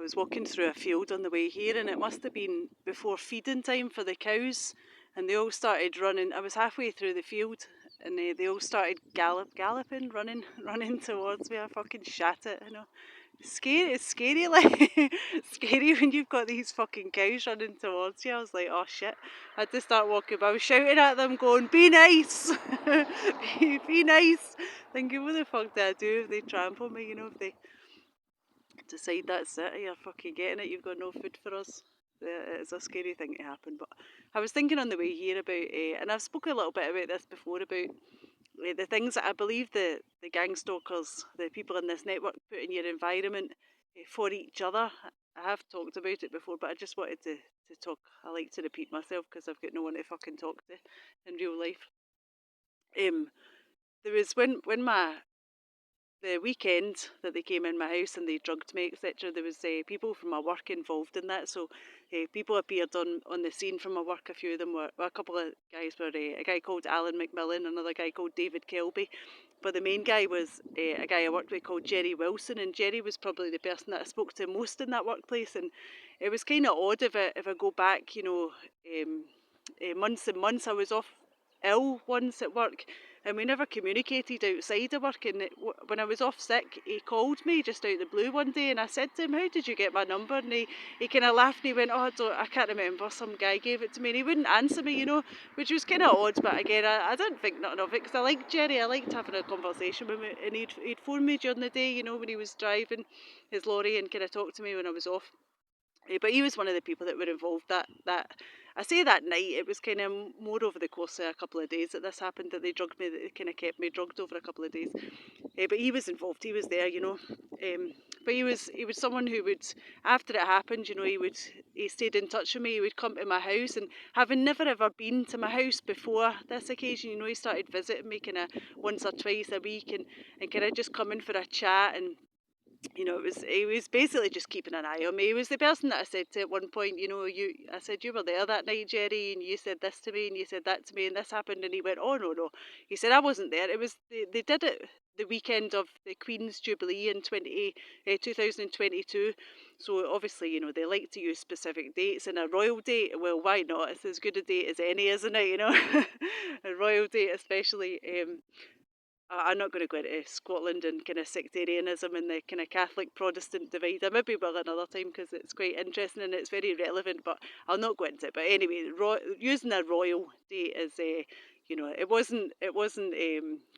was walking through a field on the way here, and it must have been before feeding time for the cows, and they all started running. I was halfway through the field, and they all started galloping, running towards me. I fucking shat it, you know. It's scary, like scary when you've got these fucking cows running towards you. I was like, oh shit. I had to start walking, but I was shouting at them, going, be nice, be nice. Thinking, what the fuck do I do if they trample me, you know, if they decide that's it, you're fucking getting it, you've got no food for us. It's a scary thing to happen. But I was thinking on the way here about, and I've spoken a little bit about this before, about the things that I believe the gang stalkers, the people in this network, put in your environment for each other. I have talked about it before, but I just wanted to talk. I like to repeat myself because I've got no one to fucking talk to in real life. There was when the weekend that they came in my house and they drugged me, etc., there was people from my work involved in that. So people appeared on the scene from my work. A few of them were, well, a couple of guys were, a guy called Alan McMillan, another guy called David Kelby. But the main guy was a guy I worked with called Gerry Wilson, and Gerry was probably the person that I spoke to most in that workplace. And it was kind of odd if I go back, you know, months and months. I was off ill once at work, and we never communicated outside of work. And when I was off sick, he called me just out of the blue one day, and I said to him, how did you get my number? And he kind of laughed, and he went, oh, I can't remember, some guy gave it to me, and he wouldn't answer me, you know, which was kind of odd. But again, I didn't think nothing of it, because I liked Gerry. I liked having a conversation with him, and he'd phone me during the day, you know, when he was driving his lorry, and kind of talk to me when I was off. But he was one of the people that were involved that I say that night. It was kind of more over the course of a couple of days that this happened, that they drugged me, that they kind of kept me drugged over a couple of days. But he was involved, he was there, you know. But he was someone who would, after it happened, you know, he stayed in touch with me. He would come to my house, and having never ever been to my house before this occasion, you know, he started visiting me kind of once or twice a week, and kind of just coming for a chat. And you know, he was basically just keeping an eye on me. He was the person that I said to at one point, you know, I said, you were there that night, Gerry, and you said this to me, and you said that to me, and this happened. And he went, oh, no. He said, I wasn't there. It was, they did it the weekend of the Queen's Jubilee in 2022. So obviously, you know, they like to use specific dates, and a royal date, well, why not? It's as good a date as any, isn't it, you know? A royal date especially. I'm not going to go into Scotland and kind of sectarianism and the kind of Catholic Protestant divide. I maybe will another time, because it's quite interesting and it's very relevant, but I'll not go into it. But anyway, using a royal date is, you know, it wasn't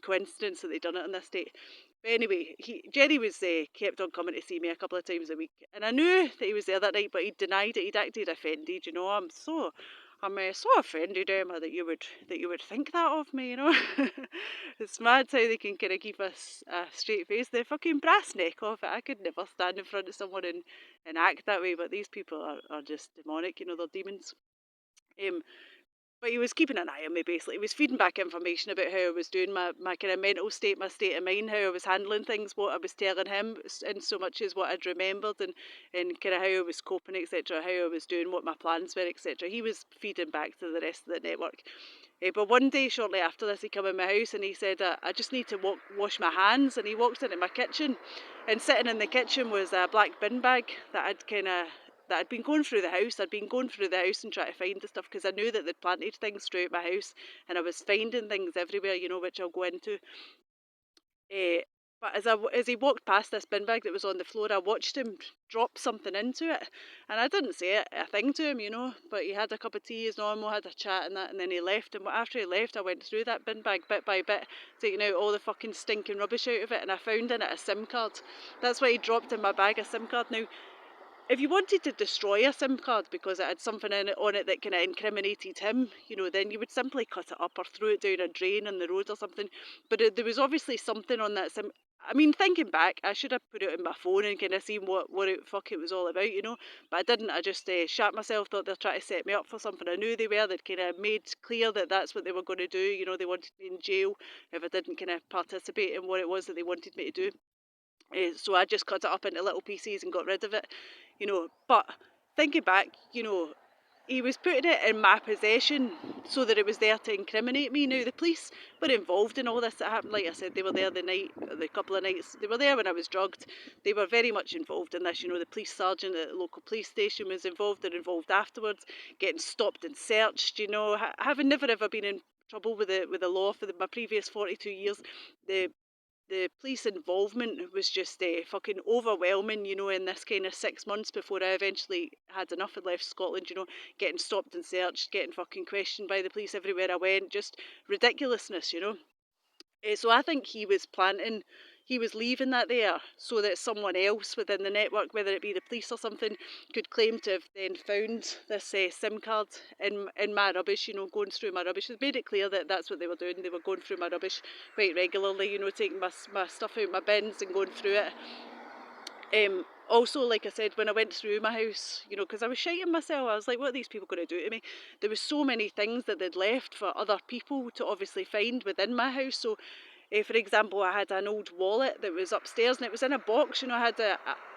coincidence that they done it on this date. But anyway, Gerry was kept on coming to see me a couple of times a week, and I knew that he was there that night, but he denied it. He'd acted offended, you know. I'm so offended, Emma, that you would think that of me, you know. It's mad how they can kind of keep a straight face. The fucking brass neck off it. I could never stand in front of someone and act that way, but these people are just demonic, you know, they're demons. But he was keeping an eye on me, basically. He was feeding back information about how I was doing, my kind of mental state, my state of mind, how I was handling things, what I was telling him, in so much as what I'd remembered, and kind of how I was coping, etc., how I was doing, what my plans were, etc. He was feeding back to the rest of the network. But one day, shortly after this, he came in my house and he said, I just need to wash my hands. And he walked into my kitchen, and sitting in the kitchen was a black bin bag that I'd been going through the house. I'd been going through the house and trying to find the stuff, because I knew that they'd planted things throughout my house, and I was finding things everywhere, you know, which I'll go into. But as he walked past this bin bag that was on the floor, I watched him drop something into it, and I didn't say a thing to him, you know. But he had a cup of tea as normal, had a chat and that, and then he left. And after he left, I went through that bin bag bit by bit, taking out all the fucking stinking rubbish out of it, and I found in it a SIM card. That's why he dropped in my bag, a SIM card. Now, if you wanted to destroy a SIM card because it had something on it that kind of incriminated him, you know, then you would simply cut it up or throw it down a drain on the road or something. But there was obviously something on that SIM. I mean, thinking back, I should have put it in my phone and kind of seen what the fuck it was all about, you know. But I didn't. I just shat myself, thought they were trying to set me up for something. I knew they were. They'd kind of made clear that that's what they were going to do. You know, they wanted me in jail if I didn't kind of participate in what it was that they wanted me to do. So I just cut it up into little pieces and got rid of it, you know. But thinking back, you know, he was putting it in my possession so that it was there to incriminate me. Now, the police were involved in all this that happened. Like I said, they were there the couple of nights. They were there when I was drugged. They were very much involved in this. You know, the police sergeant at the local police station was involved. They're involved afterwards, getting stopped and searched. You know, having never ever been in trouble with the law for my previous 42 years, the police involvement was just fucking overwhelming, you know, in this kind of 6 months before I eventually had enough and left Scotland, you know, getting stopped and searched, getting fucking questioned by the police everywhere I went, just ridiculousness, you know. So I think he was leaving that there so that someone else within the network, whether it be the police or something, could claim to have then found this SIM card in my rubbish, you know, going through my rubbish. It made it clear that that's what they were doing. They were going through my rubbish quite regularly, you know, taking my stuff out my bins and going through it. Also, like I said, when I went through my house, you know, because I was shiting myself, I was like, what are these people going to do to me? There was so many things that they'd left for other people to obviously find within my house. So, for example, I had an old wallet that was upstairs and it was in a box, you know. I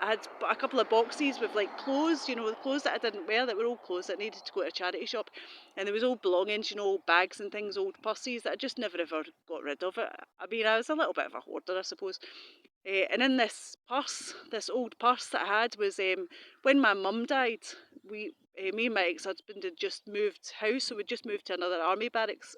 had a couple of boxes with like clothes, you know, the clothes that I didn't wear that were old clothes that needed to go to a charity shop. And there was old belongings, you know, old bags and things, old purses that I just never ever got rid of it. I mean, I was a little bit of a hoarder, I suppose. And in this purse, this old purse that I had was when my mum died, me and my ex-husband had just moved house, so we'd just moved to another army barracks.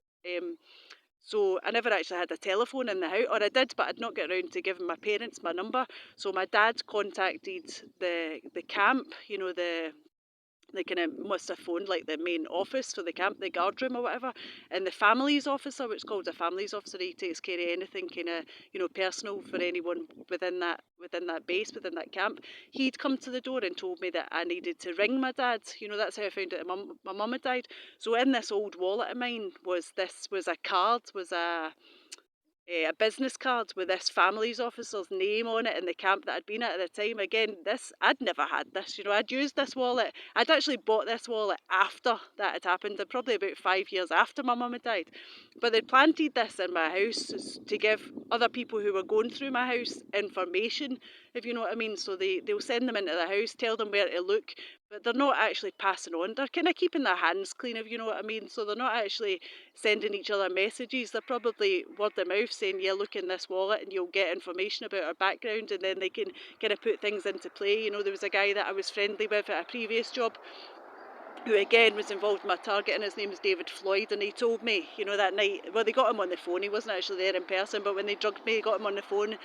So I never actually had a telephone in the house, or I did, but I'd not get around to giving my parents my number. So my dad contacted the camp, you know, they kind of must have phoned like the main office for the camp, the guard room or whatever, and the families officer, which is called a families officer, he takes care of anything kind of, you know, personal for anyone within that base, within that camp. He'd come to the door and told me that I needed to ring my dad. You know, that's how I found out my mum had died. So in this old wallet of mine was a card, a business card with this families officer's name on it in the camp that I'd been at the time. Again, I'd never had this, you know. I'd used this wallet. I'd actually bought this wallet after that had happened, probably about 5 years after my mum had died. But they'd planted this in my house to give other people who were going through my house information, if you know what I mean. So they'll send them into the house, tell them where to look, but they're not actually passing on. They're kind of keeping their hands clean, if you know what I mean. So they're not actually sending each other messages. They're probably word of mouth saying, yeah, look in this wallet and you'll get information about our background, and then they can kind of put things into play. You know, there was a guy that I was friendly with at a previous job who again was involved in my target, and his name was David Floyd, and he told me, you know, that night, well, they got him on the phone, he wasn't actually there in person, but when they drugged me, they got him on the phone,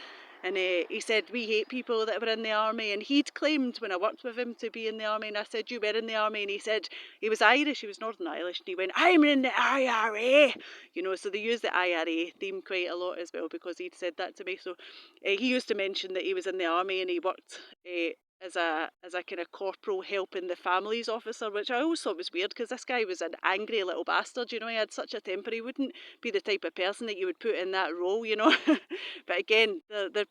and he said, we hate people that were in the army, and he'd claimed when I worked with him to be in the army, and I said, you were in the army, and he said, he was Irish, he was Northern Irish, and he went, I'm in the IRA, you know, so they use the IRA theme quite a lot as well, because he'd said that to me. So he used to mention that he was in the army, and he worked as a kind of corporal helping the families officer, which I always thought was weird, because this guy was an angry little bastard, you know. He had such a temper. He wouldn't be the type of person that you would put in that role, you know. But again, they're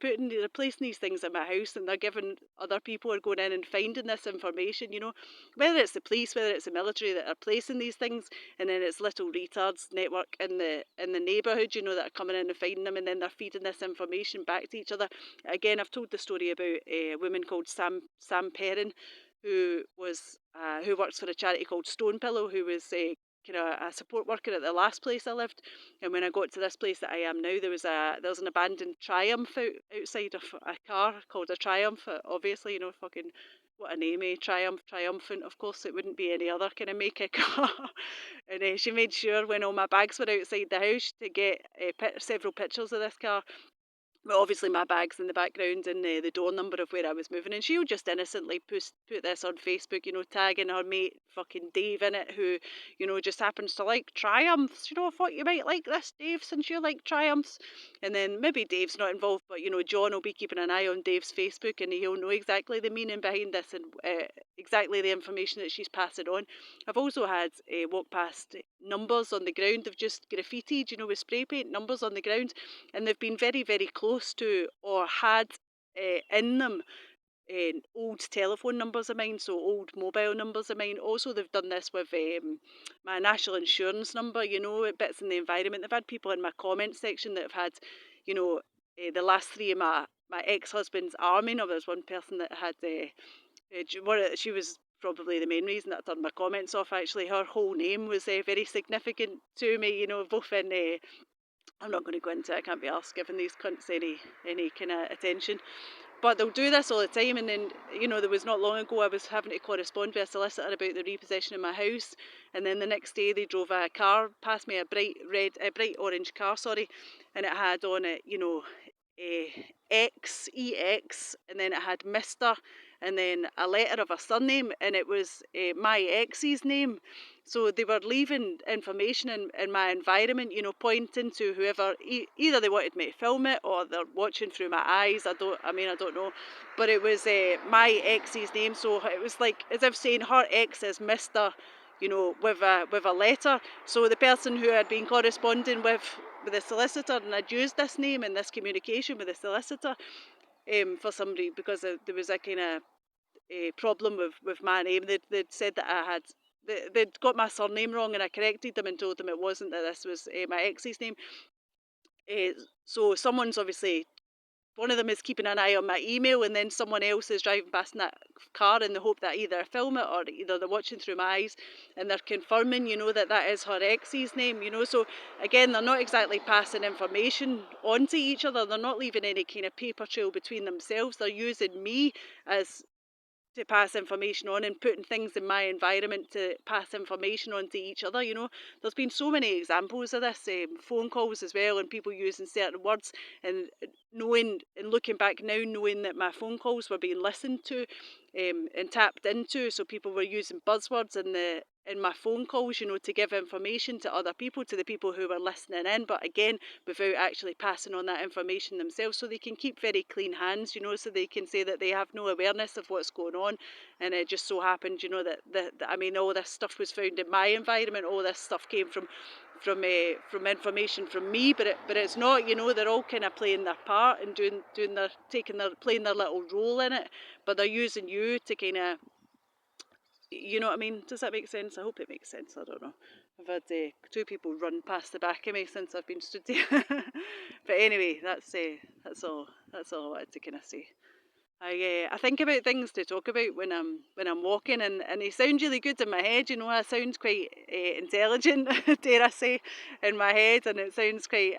placing these things in my house, and they're giving other people are going in and finding this information, you know, whether it's the police, whether it's the military that are placing these things, and then it's little retards network in the neighbourhood, you know, that are coming in and finding them, and then they're feeding this information back to each other. Again, I've told the story about a woman called Sam Perrin, who works for a charity called Stone Pillow, who was kind of a support worker at the last place I lived. And when I got to this place that I am now, there was an abandoned Triumph outside of a car called a Triumph. Obviously, you know, fucking what a name, Triumphant. Of course, it wouldn't be any other kind of make of car. And she made sure when all my bags were outside the house to get several pictures of this car. Well, obviously my bag's in the background, and the door number of where I was moving, and she'll just innocently put this on Facebook, you know, tagging her mate fucking Dave in it, who, you know, just happens to like Triumphs. You know, I thought you might like this, Dave, since you like Triumphs. And then maybe Dave's not involved, but, you know, John will be keeping an eye on Dave's Facebook, and he'll know exactly the meaning behind this, and exactly the information that she's passing on. I've also had walk past numbers on the ground. They've just graffitied, you know, with spray paint, numbers on the ground, and they've been very, very close to, or had in them, old telephone numbers of mine, so old mobile numbers of mine. Also, they've done this with my national insurance number, you know, bits in the environment. They've had people in my comment section that have had, you know, the last three of my ex-husband's army number. There's one person that had, she was probably the main reason that I turned my comments off. Actually, her whole name was very significant to me, both in, I'm not going to go into it, I can't be arsed giving these cunts any kind of attention. But they'll do this all the time, and then, there was not long ago I was having to correspond with a solicitor about the repossession of my house, and then the next day they drove a car past me, a bright orange car, and it had on it, EX, and then it had Mr., and then a letter of a surname, and it was my ex's name. So they were leaving information in my environment, pointing to whoever, either they wanted me to film it or they're watching through my eyes. I don't know. But it was my ex's name, so it was like as if saying her ex is Mr., with a letter. So the person who had been corresponding with the solicitor, and I'd used this name in this communication with the solicitor for somebody, because there was a kind of problem with my name. They'd said that they'd got my surname wrong, and I corrected them and told them it wasn't, that this was my ex's name. So someone's obviously, one of them is keeping an eye on my email, and then someone else is driving past in that car in the hope that either I film it or either they're watching through my eyes and they're confirming, that is her ex's name, So again, they're not exactly passing information on to each other. They're not leaving any kind of paper trail between themselves. They're using me as to pass information on, and putting things in my environment to pass information on to each other. There's been so many examples of this, phone calls as well, and people using certain words, and looking back now, knowing that my phone calls were being listened to and tapped into, so people were using buzzwords in my phone calls, to give information to other people, to the people who were listening in, but again, without actually passing on that information themselves, so they can keep very clean hands, so they can say that they have no awareness of what's going on. And it just so happened, that all this stuff was found in my environment. All this stuff came from information from me, but it's not. They're all kind of playing their part and playing their little role in it, but they're using you to kind of, you know what I mean? Does that make sense? I hope it makes sense. I don't know. I've had two people run past the back of me since I've been stood there. But anyway, that's all I wanted to kind of say. I think about things to talk about when I'm walking, and they sound really good in my head. I sound quite intelligent, dare I say, in my head, and it sounds quite.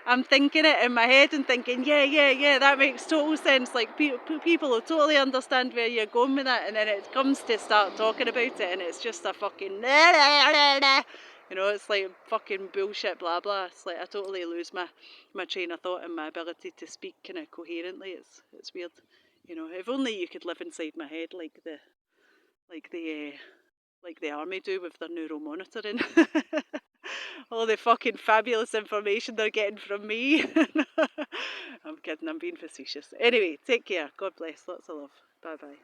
I'm thinking it in my head and thinking, yeah, that makes total sense. Like people will totally understand where you're going with that, and then it comes to start talking about it, and it's just a fucking. It's like fucking bullshit, blah blah. It's like I totally lose my train of thought and my ability to speak kind of coherently. It's weird. If only you could live inside my head like the army do with their neuromonitoring. All the fucking fabulous information they're getting from me. I'm kidding, I'm being facetious. Anyway, take care. God bless. Lots of love. Bye bye.